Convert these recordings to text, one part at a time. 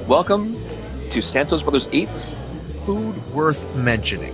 Welcome to Santos Brothers Eats. Food worth mentioning.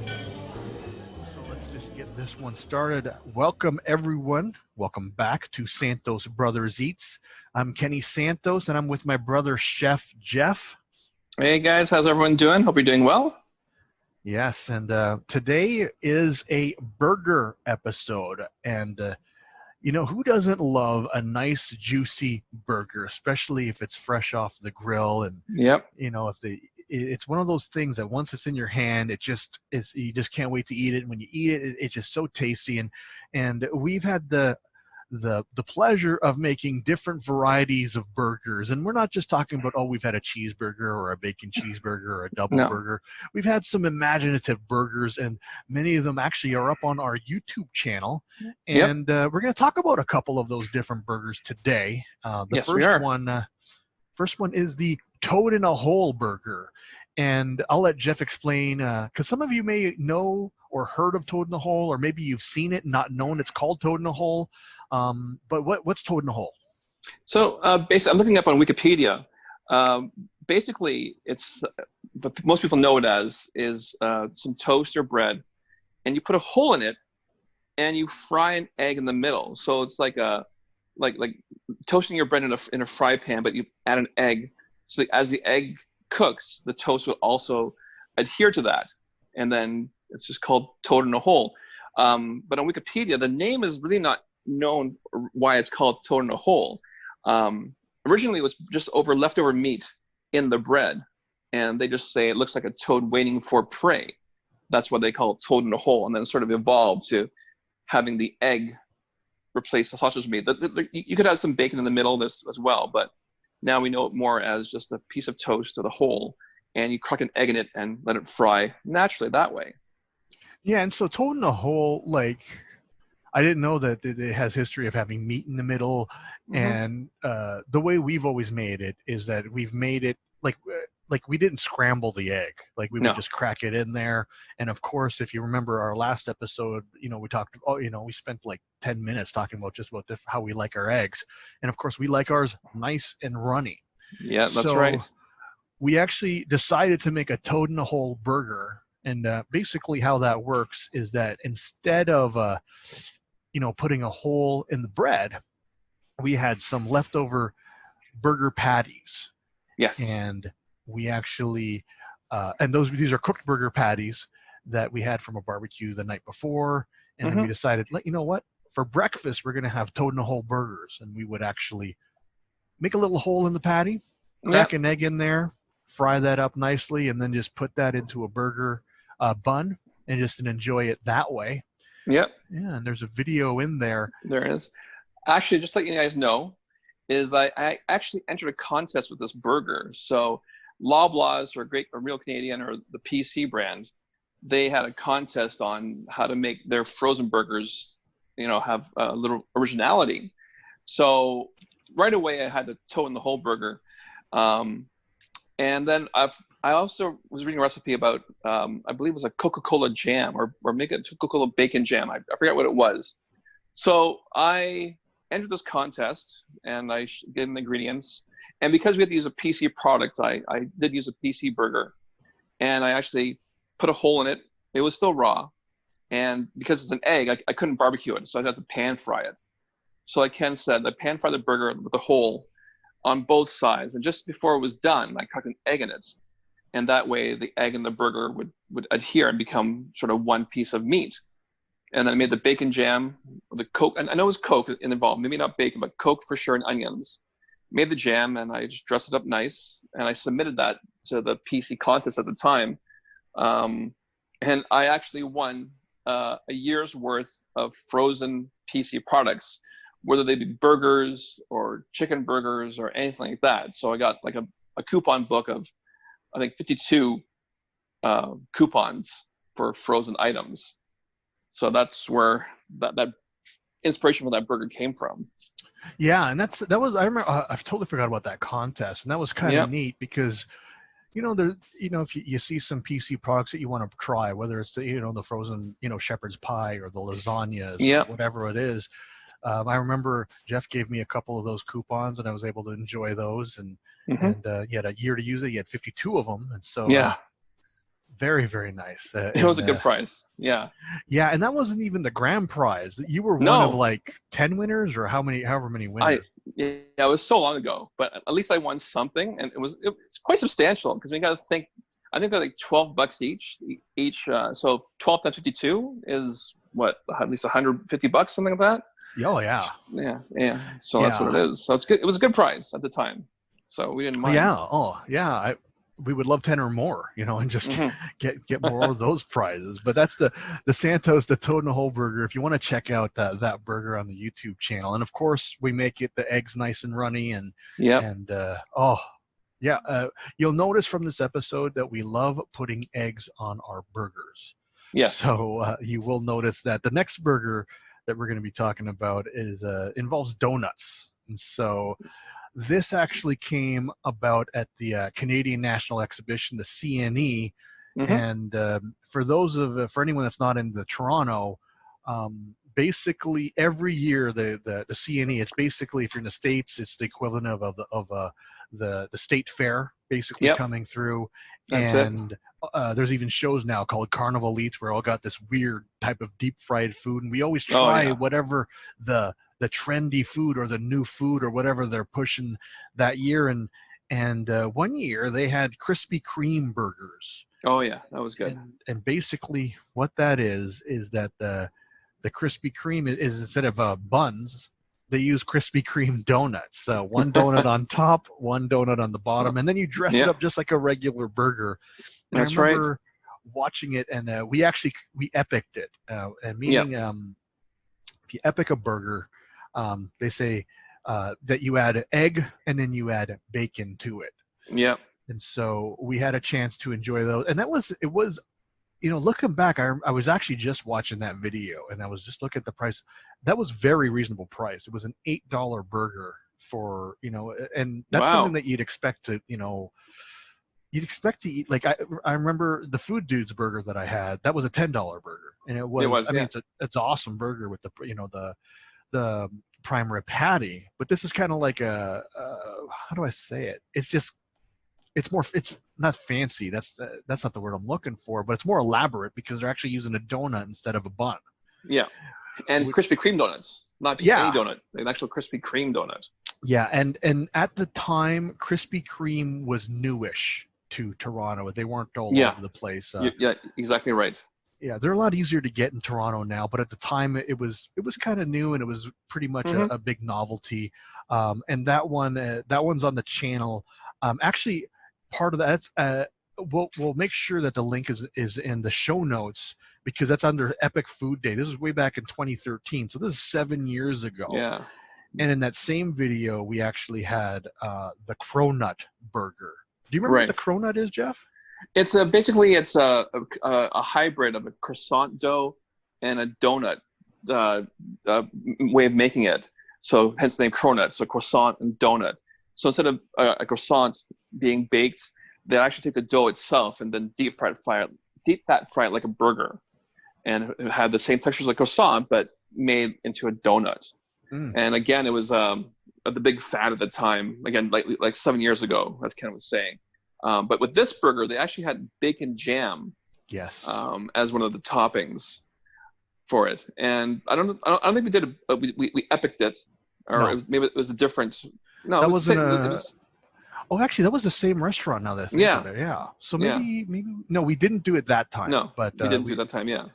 So let's just get this one started. Welcome, everyone. Welcome back to Santos Brothers Eats. I'm Kenny Santos, and I'm with my brother, Chef Jeff. Hey, guys. How's everyone doing? Hope you're doing well. Yes, and today is a burger episode, and you know, who doesn't love a nice, juicy burger, especially if it's fresh off the grill? And, Yep. you know, it's one of those things that once it's in your hand, you just can't wait to eat it. And when you eat it, it's just so tasty. And we've had the pleasure of making different varieties of burgers. And we're not just talking about, we've had a cheeseburger or a bacon cheeseburger or a double burger. We've had some imaginative burgers, and many of them actually are up on our YouTube channel. And we're going to talk about a couple of those different burgers today. First one is the Toad in a Hole burger. And I'll let Jeff explain, because some of you may know or heard of Toad in a Hole, or maybe you've seen it and not known it's called Toad in a Hole. But what's Toad in a Hole? So basically, I'm looking up on Wikipedia. Basically, it's what most people know it as is some toast or bread, and you put a hole in it, and you fry an egg in the middle. So it's like toasting your bread in a fry pan, but you add an egg. So as the egg cooks, the toast will also adhere to that, and then it's just called Toad in a Hole. But on Wikipedia, the name is really not known why it's called Toad in a Hole. Originally, it was just over leftover meat in the bread, and they just say it looks like a toad waiting for prey. That's why they call it Toad in a Hole, and then it sort of evolved to having the egg replace the sausage meat. You could have some bacon in the middle of this as well, but now we know it more as just a piece of toast or the hole, and you crack an egg in it and let it fry naturally that way. Yeah, and so Toad in a Hole, I didn't know that it has history of having meat in the middle. And the way we've always made it is that we've made it like we didn't scramble the egg. Like we would just crack it in there. And of course, if you remember our last episode, we talked, we spent like 10 minutes talking about how we like our eggs. And of course, we like ours nice and runny. Yeah, that's right. We actually decided to make a Toad in a Hole burger. And basically how that works is that instead of, putting a hole in the bread, we had some leftover burger patties. Yes. And we actually, these are cooked burger patties that we had from a barbecue the night before. And then we decided, you know what? For breakfast, we're going to have Toad in a Hole burgers. And we would actually make a little hole in the patty, crack an egg in there, fry that up nicely, and then just put that into a burger bun and just enjoy it that way. Yep. Yeah, and there's a video in there. There is. Actually, just to let you guys know, is I actually entered a contest with this burger. So Loblaws or Real Canadian or the PC brand, they had a contest on how to make their frozen burgers, have a little originality. So right away I had the Toad in the Hole burger. And then I also was reading a recipe about, I believe it was a Coca-Cola jam or make it Coca-Cola bacon jam. I forget what it was. So I entered this contest and I gave them the ingredients. And because we had to use a PC product, I did use a PC burger. And I actually put a hole in it. It was still raw. And because it's an egg, I couldn't barbecue it. So I had to pan fry it. So like Ken said, I pan fried the burger with the hole on both sides, and just before it was done, I cracked an egg in it, and that way the egg and the burger would adhere and become sort of one piece of meat. And then I made the bacon jam, the Coke, and I know it was Coke involved, maybe not bacon, but Coke for sure, and onions. Made the jam, and I just dressed it up nice, and I submitted that to the PC contest at the time, and I actually won a year's worth of frozen PC products, whether they be burgers or chicken burgers or anything like that. So I got like a coupon book of, I think, 52 coupons for frozen items. So that's where that inspiration for that burger came from. Yeah, and that was I remember. I've totally forgot about that contest, and that was kind of neat because, if you see some PC products that you want to try, whether it's the frozen shepherd's pie or the lasagnas, or whatever it is. I remember Jeff gave me a couple of those coupons, and I was able to enjoy those. And he had a year to use it. He had 52 of them, and so very, very nice. It was a good prize. Yeah. Yeah, and that wasn't even the grand prize. You were one of like 10 winners, or however many winners. Yeah, it was so long ago, but at least I won something, and it's quite substantial because we got to think. I think they're like $12 each. So 12 times 52 is what, at least $150, something like that. Oh yeah. Yeah. So that's what it is. So it's good. It was a good prize at the time, so we didn't mind. Yeah. Oh yeah. We would love 10 or more, and just get more of those prizes. But that's the Santos, the Toad in a Hole burger. If you want to check out that burger on the YouTube channel, and of course we make it the eggs nice and runny, and you'll notice from this episode that we love putting eggs on our burgers. Yeah. So you will notice that the next burger that we're going to be talking about involves donuts, and so. This actually came about at the Canadian National Exhibition, the CNE, and for anyone that's not in the Toronto, basically every year the CNE, it's basically, if you're in the States, it's the equivalent of the state fair basically coming through. That's and there's even shows now called Carnival Eats where all got this weird type of deep fried food, and we always try whatever the trendy food or the new food or whatever they're pushing that year. And 1 year they had Krispy Kreme burgers. Oh yeah, that was good. And basically what that is that the Krispy Kreme is instead of buns, they use Krispy Kreme donuts. So one donut on top, one donut on the bottom, and then you dress it up just like a regular burger. And that's I remember watching it, and we epicked it. And meaning if you epic a burger, they say that you add egg and then you add bacon to it. Yeah. And so we had a chance to enjoy those. And it was, looking back, I was actually just watching that video, and I was just looking at the price. That was very reasonable price. It was an $8 burger for, and that's something that you'd expect to, you'd expect to eat. Like I remember the Food Dudes burger that I had, that was a $10 burger. And it was I mean, it's an awesome burger with the prime rib patty, but this is kind of like how do I say it? It's not fancy. That's not the word I'm looking for, but it's more elaborate because they're actually using a donut instead of a bun. Yeah. And Krispy Kreme donuts, not just any donut, an actual Krispy Kreme donut. Yeah. And at the time, Krispy Kreme was newish to Toronto. They weren't all over the place. Yeah, exactly right. Yeah, they're a lot easier to get in Toronto now, but at the time it was kind of new, and it was pretty much a big novelty. And that one's on the channel. Actually, part of that, we'll make sure that the link is in the show notes, because that's under Epic Food Day. This is way back in 2013, so this is 7 years ago. Yeah. And in that same video, we actually had the cronut burger. Do you remember what the cronut is, Jeff? It's basically a hybrid of a croissant dough and a donut way of making it. So hence the name cronut. So croissant and donut. So instead of a croissant being baked, they actually take the dough itself and then deep fat fry it like a burger, and it had the same texture as a croissant but made into a donut. And again, it was the big fad at the time. Again, like 7 years ago, as Ken was saying. But with this burger, they actually had bacon jam, as one of the toppings for it. And I don't think we did we epicked it, or maybe it was a different. No, that wasn't. Actually, that was the same restaurant. Now that I think about it, yeah. So maybe no, we didn't do it that time. No, but we didn't do it that time. Yeah.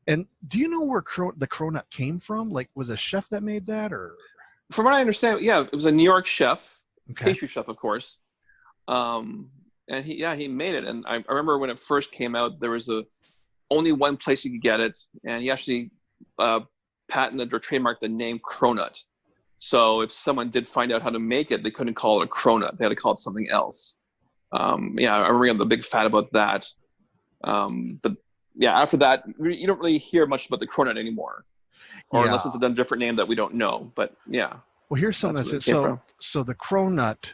And do you know where the cronut came from? Like, was a chef that made that, or? From what I understand, it was a New York chef, pastry chef, of course. And he made it. And I remember when it first came out, there was only one place you could get it, and he actually patented or trademarked the name cronut. So if someone did find out how to make it, they couldn't call it a cronut. They had to call it something else. I remember the big fad about that. But after that, you don't really hear much about the cronut anymore, or unless it's a different name that we don't know. But yeah. Well, here's something That's where that's it came from. so the cronut.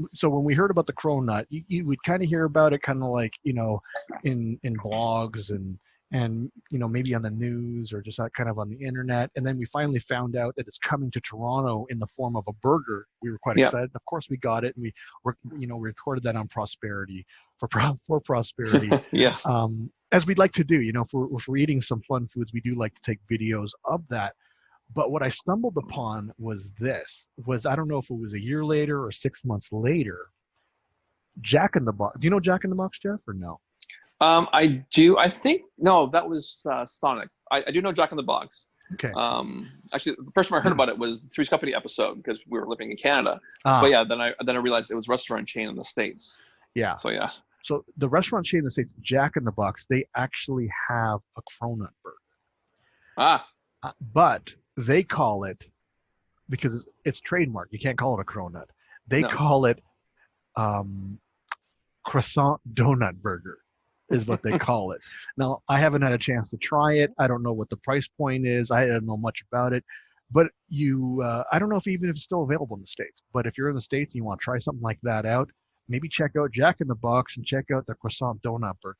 So when we heard about the cronut, you would kind of hear about it, kind of like in blogs and maybe on the news or just kind of on the internet. And then we finally found out that it's coming to Toronto in the form of a burger. We were quite Yeah. excited. Of course, we got it, and we recorded that on Prosperity for Prosperity. Yes. As we'd like to do, if we're eating some fun foods, we do like to take videos of that. But what I stumbled upon was I don't know if it was a year later or 6 months later, Jack in the Box. Do you know Jack in the Box, Jeff, or no? I do. I think no, that was Sonic. I do know Jack in the Box. Okay. Actually, the first time I heard about it was the Three's Company episode because we were living in Canada. But yeah, then I realized it was a restaurant chain in the States. Yeah. So yeah. So the restaurant chain in the States, Jack in the Box, they actually have a cronut burger. But they call it, because it's trademark, you can't call it a cronut. They call it croissant donut burger is what they call it. Now, I haven't had a chance to try it. I don't know what the price point is. I don't know much about it. But I don't know if it's still available in the States. But if you're in the States and you want to try something like that out, maybe check out Jack in the Box and check out the croissant donut burger.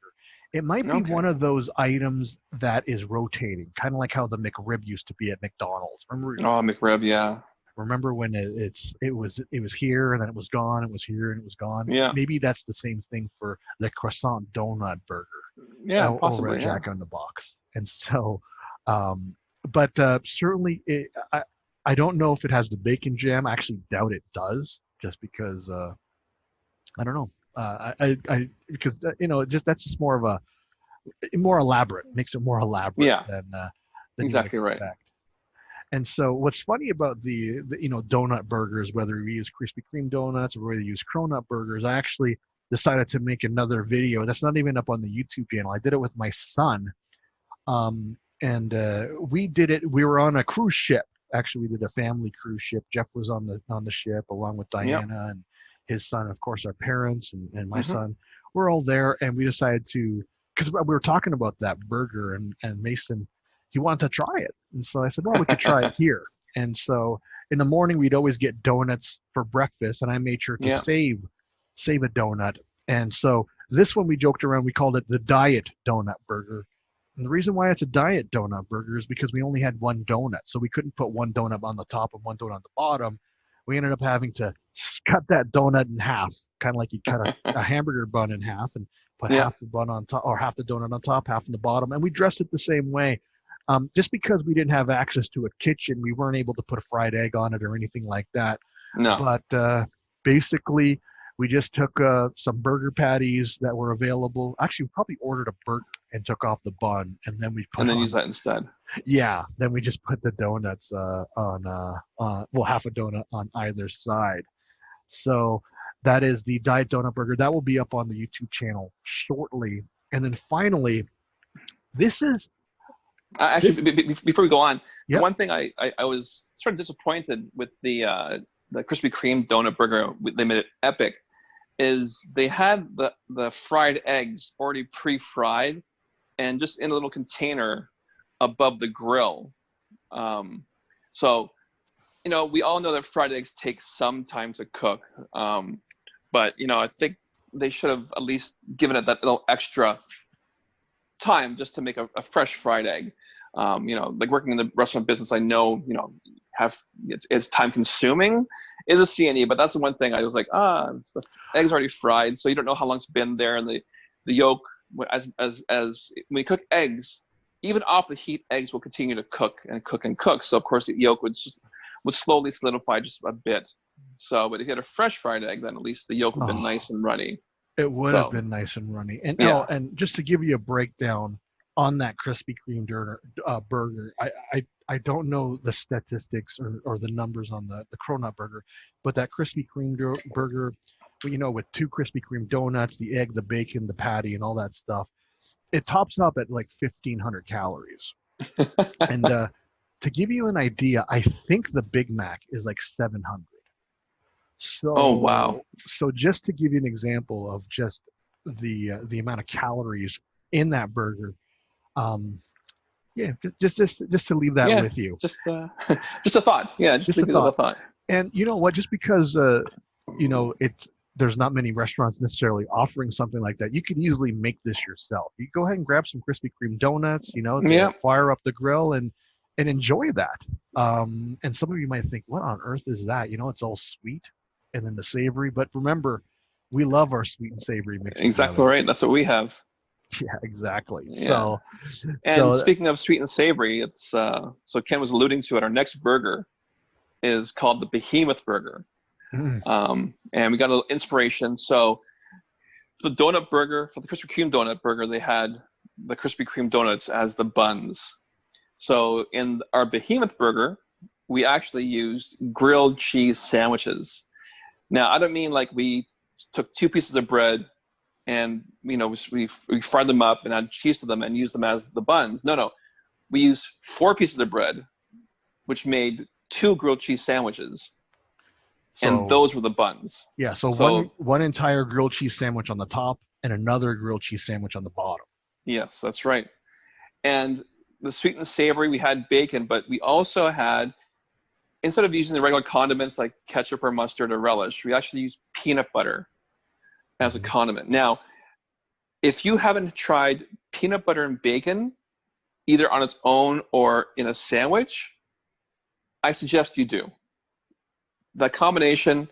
It might be one of those items that is rotating, kind of like how the McRib used to be at McDonald's. Remember? Oh, McRib, yeah. Remember when it was here and then it was gone, it was here and it was gone? Yeah. Maybe that's the same thing for the croissant donut burger. Yeah, possibly. Over at Jack in the Box. And so, but certainly, I don't know if it has the bacon jam. I actually doubt it does, just because I don't know. Because that's just more of a more elaborate, makes it more elaborate than exactly right. And so what's funny about the donut burgers, whether we use Krispy Kreme donuts or whether we use cronut burgers, I actually decided to make another video that's not even up on the YouTube channel. I did it with my son, and we did it. We were on a cruise ship. Actually, we did a family cruise ship. Jeff was on the ship along with Diana and his son, of course, our parents and my son. We're all there, and we decided to, because we were talking about that burger, and Mason, he wanted to try it. And so I said, well, we could try it here. And so in the morning, we'd always get donuts for breakfast, and I made sure to save a donut. And so this one, we joked around, we called it the diet donut burger. And the reason why it's a diet donut burger is because we only had one donut. So we couldn't put one donut on the top and one donut on the bottom. We ended up having to cut that donut in half, kind of like you cut a hamburger bun in half and put half the bun on top, or half the donut on top, half on the bottom. And we dressed it the same way. Just because we didn't have access to a kitchen, we weren't able to put a fried egg on it or anything like that. No. But basically, we just took some burger patties that were available. Actually, we probably ordered a burger and took off the bun, and then we use that instead. Yeah, then we just put the donuts on half a donut on either side. So that is the diet donut burger. That will be up on the YouTube channel shortly. And then finally, this is before we go on, the one thing I was sort of disappointed with the Krispy Kreme donut burger, they made it epic, is they had the fried eggs already pre-fried and just in a little container above the grill. So, we all know that fried eggs take some time to cook. But, I think they should have at least given it that little extra time just to make a fresh fried egg. Like working in the restaurant business, I know, it's time consuming is a CNE, but that's the one thing I was like, it's the egg's already fried, so you don't know how long it's been there, and the yolk, as when you cook eggs, even off the heat, eggs will continue to cook and cook and cook. So of course the yolk would slowly solidify just a bit. So, but if you had a fresh fried egg, then at least the yolk would have been nice and runny. It would have been nice and runny. And and just to give you a breakdown on that Krispy Kreme burger, I don't know the statistics or the numbers on the cronut burger, but that Krispy Kreme burger, with 2 Krispy Kreme donuts, the egg, the bacon, the patty, and all that stuff, it tops up at like 1,500 calories. And to give you an idea, I think the Big Mac is like 700. So, oh wow! So just to give you an example of just the amount of calories in that burger, Yeah, just to leave that Yeah, with you. just just a thought. Yeah, just Just a leave it with a thought. thought. And you know what? Just because there's not many restaurants necessarily offering something like that, you could easily make this yourself. You go ahead and grab some Krispy Kreme donuts, to Yeah, fire up the grill and enjoy that. And some of you might think, what on earth is that? It's all sweet and then the savory. But remember, we love our sweet and savory mixed exactly together. right. That's what we have. Yeah, exactly. Yeah. So, And so speaking of sweet and savory, it's so Ken was alluding to it. Our next burger is called the Behemoth Burger, and we got a little inspiration. So for the donut burger, for the Krispy Kreme donut burger, they had the Krispy Kreme donuts as the buns. So in our Behemoth Burger, we actually used grilled cheese sandwiches. Now, I don't mean like we took two pieces of bread and we fried them up and add cheese to them and used them as the buns. No, we used 4 pieces of bread, which made 2 grilled cheese sandwiches, and those were the buns. Yeah, so one entire grilled cheese sandwich on the top and another grilled cheese sandwich on the bottom. Yes, that's right. And the sweet and savory, we had bacon, but we also had, instead of using the regular condiments like ketchup or mustard or relish, we actually used peanut butter as a condiment. Now, if you haven't tried peanut butter and bacon, either on its own or in a sandwich, I suggest you do. That combination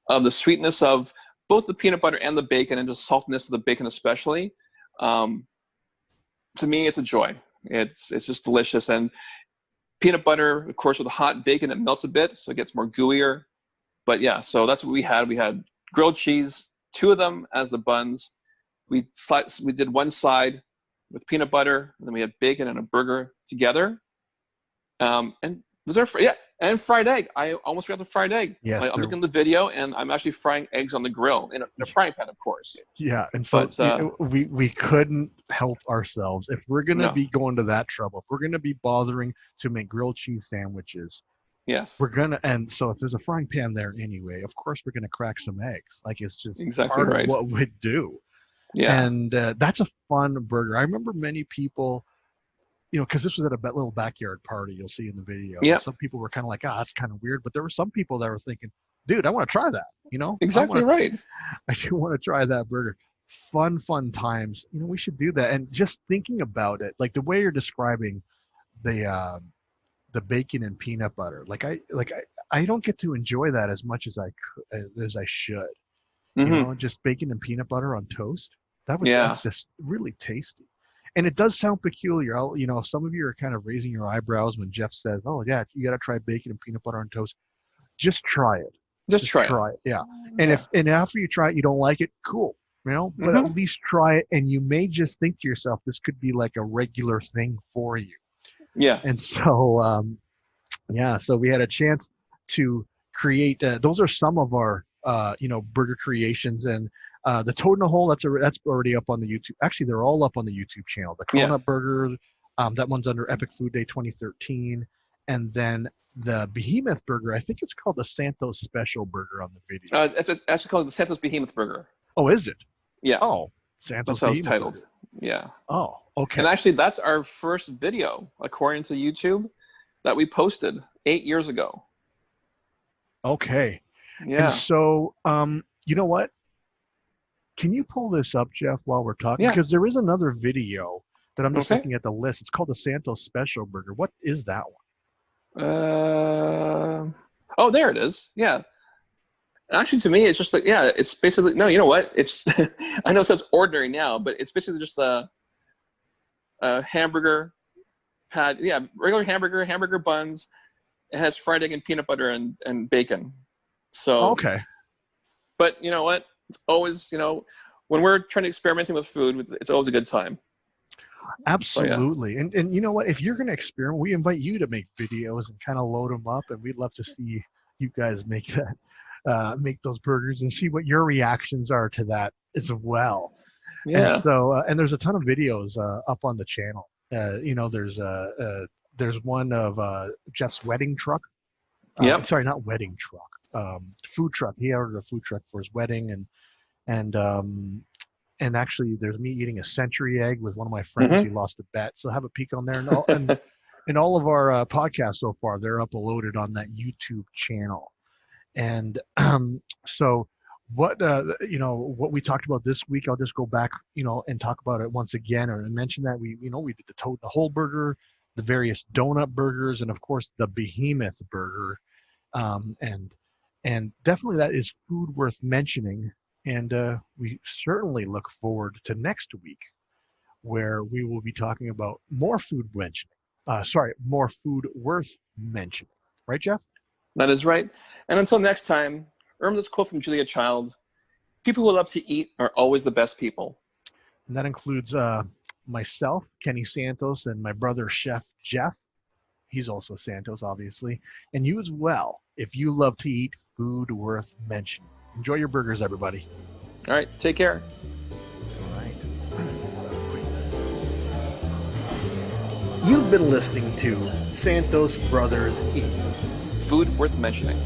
of the sweetness of both the peanut butter and the bacon, and just saltiness of the bacon especially, to me, it's a joy. It's just delicious. And peanut butter, of course, with the hot bacon, it melts a bit, so it gets more gooier. But yeah, so that's what we had. We had grilled cheese, 2 of them as the buns. We did one side with peanut butter, and then we had bacon and a burger together. And was there? Yeah, and fried egg. I almost forgot the fried egg. Yes, I'm looking at the video, and I'm actually frying eggs on the grill in a frying pan, of course. Yeah, and so we couldn't help ourselves. If we're gonna be going to that trouble, if we're gonna be bothering to make grilled cheese sandwiches, yes, and so if there's a frying pan there anyway, of course we're gonna crack some eggs. Like, it's just exactly part right. of what we do. Yeah, and that's a fun burger. I remember many people, because this was at a little backyard party, you'll see in the video. Yeah. Some people were kind of like, that's kind of weird. But there were some people that were thinking, dude, I want to try that. Exactly right. I do want to try that burger. Fun times. We should do that. And just thinking about it, like the way you're describing the bacon and peanut butter, I don't get to enjoy that as much as I should. Just bacon and peanut butter on toast. That's just really tasty. And it does sound peculiar. If some of you are kind of raising your eyebrows when Jeff says, "Oh yeah, you got to try bacon and peanut butter on toast," just try it. Just try it. Yeah. And if after you try it you don't like it, cool. But at least try it, and you may just think to yourself, this could be like a regular thing for you. Yeah. And so so we had a chance to create. Those are some of our burger creations, and the Toad in a Hole, that's already up on the YouTube. Actually, they're all up on the YouTube channel. The Cronut Burger, that one's under Epic Food Day 2013, and then the Behemoth Burger, I think it's called the Santos Special Burger on the video. It's actually called the Santos Behemoth Burger. Oh, is it? Yeah. Oh, Santos. That's how it's titled. Burger. Yeah. Oh, okay. And actually, that's our first video, according to YouTube, that we posted 8 years ago. Okay. Yeah. And so, you know what? Can you pull this up, Jeff, while we're talking? Yeah. Because there is another video that I'm just looking at the list. It's called the Santos Special Burger. What is that one? Oh, there it is. Yeah. Actually, to me, it's just like, it's basically, no, you know what? It's, I know it says ordinary now, but it's basically just a hamburger pad. Yeah, regular hamburger buns. It has fried egg and peanut butter and bacon. So, okay. But you know what? It's always, when we're trying to experimenting with food, it's always a good time. Absolutely. So, and you know what? If you're going to experiment, we invite you to make videos and kind of load them up, and we'd love to see you guys make that, make those burgers and see what your reactions are to that as well. Yeah. And so, and there's a ton of videos up on the channel. There's one of Jeff's wedding truck. Sorry, not wedding truck. Food truck. He ordered a food truck for his wedding, and and actually, there's me eating a century egg with one of my friends. He lost a bet, so have a peek on there. And all of our podcasts so far, they're uploaded on that YouTube channel. And so what what we talked about this week, I'll just go back, and talk about it once again, or mention that we did the Toad in the Hole burger, the various donut burgers, and of course the Behemoth burger. And definitely that is food worth mentioning. And we certainly look forward to next week, where we will be talking about more food worth mentioning. Right, Jeff? That is right. And until next time, remember this quote from Julia Child: "People who love to eat are always the best people." And that includes myself, Kenny Santos, and my brother, Chef Jeff. He's also Santos, obviously. And you as well, if you love to eat food worth mentioning. Enjoy your burgers, everybody. All right. Take care. All right. You've been listening to Santos Brothers Eat. Food worth mentioning.